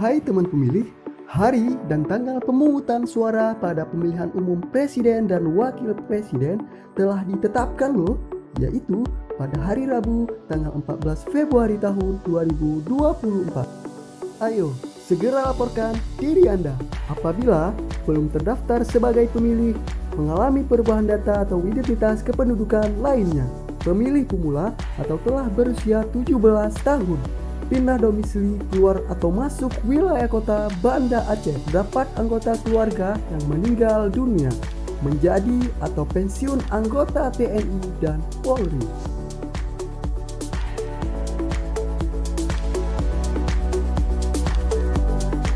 Hai teman pemilih, hari dan tanggal pemungutan suara pada pemilihan umum presiden dan wakil presiden telah ditetapkan loh, yaitu pada hari Rabu tanggal 14 Februari tahun 2024. Ayo, segera laporkan diri Anda apabila belum terdaftar sebagai pemilih, mengalami perubahan data atau identitas kependudukan lainnya, pemilih pemula atau telah berusia 17 tahun, pindah domisili keluar atau masuk wilayah kota Banda Aceh, dapat anggota keluarga yang meninggal dunia, menjadi atau pensiun anggota TNI dan Polri.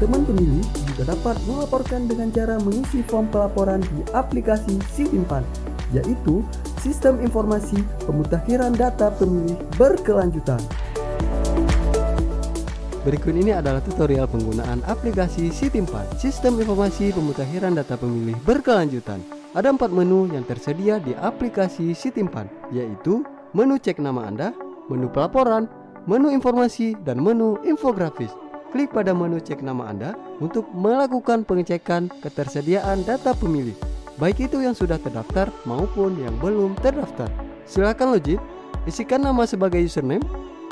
Teman pemilih juga dapat melaporkan dengan cara mengisi form pelaporan di aplikasi Sitimpan, yaitu Sistem Informasi Pemutakhiran Data Pemilih Berkelanjutan. Berikut ini adalah tutorial penggunaan aplikasi Sitimpan, Sistem Informasi Pemutakhiran Data Pemilih Berkelanjutan. Ada 4 menu yang tersedia di aplikasi Sitimpan, yaitu menu cek nama Anda, menu pelaporan, menu informasi, dan menu infografis. Klik pada menu cek nama Anda untuk melakukan pengecekan ketersediaan data pemilih, baik itu yang sudah terdaftar maupun yang belum terdaftar. Silakan login, isikan nama sebagai username,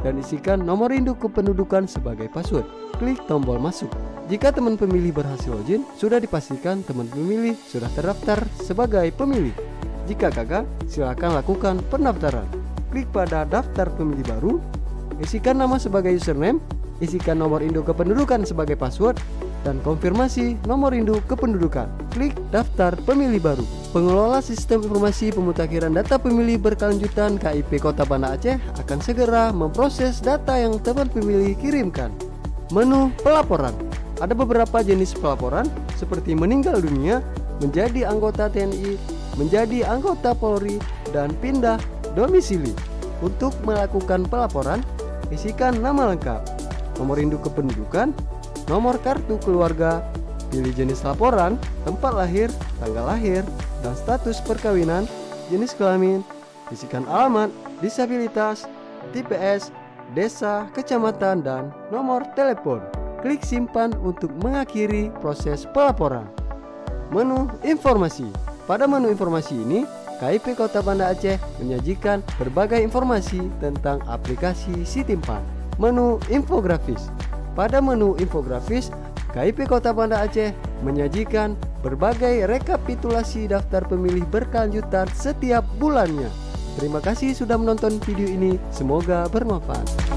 dan isikan nomor induk kependudukan sebagai password. Klik tombol masuk. Jika teman pemilih berhasil login, sudah dipastikan teman pemilih sudah terdaftar sebagai pemilih. Jika gagal, silakan lakukan pendaftaran. Klik pada daftar pemilih baru, isikan nama sebagai username, isikan nomor induk kependudukan sebagai password, dan konfirmasi nomor induk kependudukan. Klik daftar pemilih baru. Pengelola Sistem Informasi Pemutakhiran Data Pemilih Berkelanjutan KIP Kota Banda Aceh akan segera memproses data yang teman pemilih kirimkan. Menu pelaporan. Ada beberapa jenis pelaporan seperti meninggal dunia, menjadi anggota TNI, menjadi anggota Polri, dan pindah domisili. Untuk melakukan pelaporan, isikan nama lengkap, nomor induk kependudukan, nomor kartu keluarga, pilih jenis laporan, tempat lahir, tanggal lahir, dan status perkawinan, jenis kelamin, isikan alamat, disabilitas, TPS, desa, kecamatan, dan nomor telepon. Klik simpan untuk mengakhiri proses pelaporan. Menu informasi. Pada menu informasi ini, KIP Kota Banda Aceh menyajikan berbagai informasi tentang aplikasi Sitimpan. Menu infografis. Pada menu infografis, KIP Kota Banda Aceh menyajikan berbagai rekapitulasi daftar pemilih berkelanjutan setiap bulannya. Terima kasih sudah menonton video ini, semoga bermanfaat.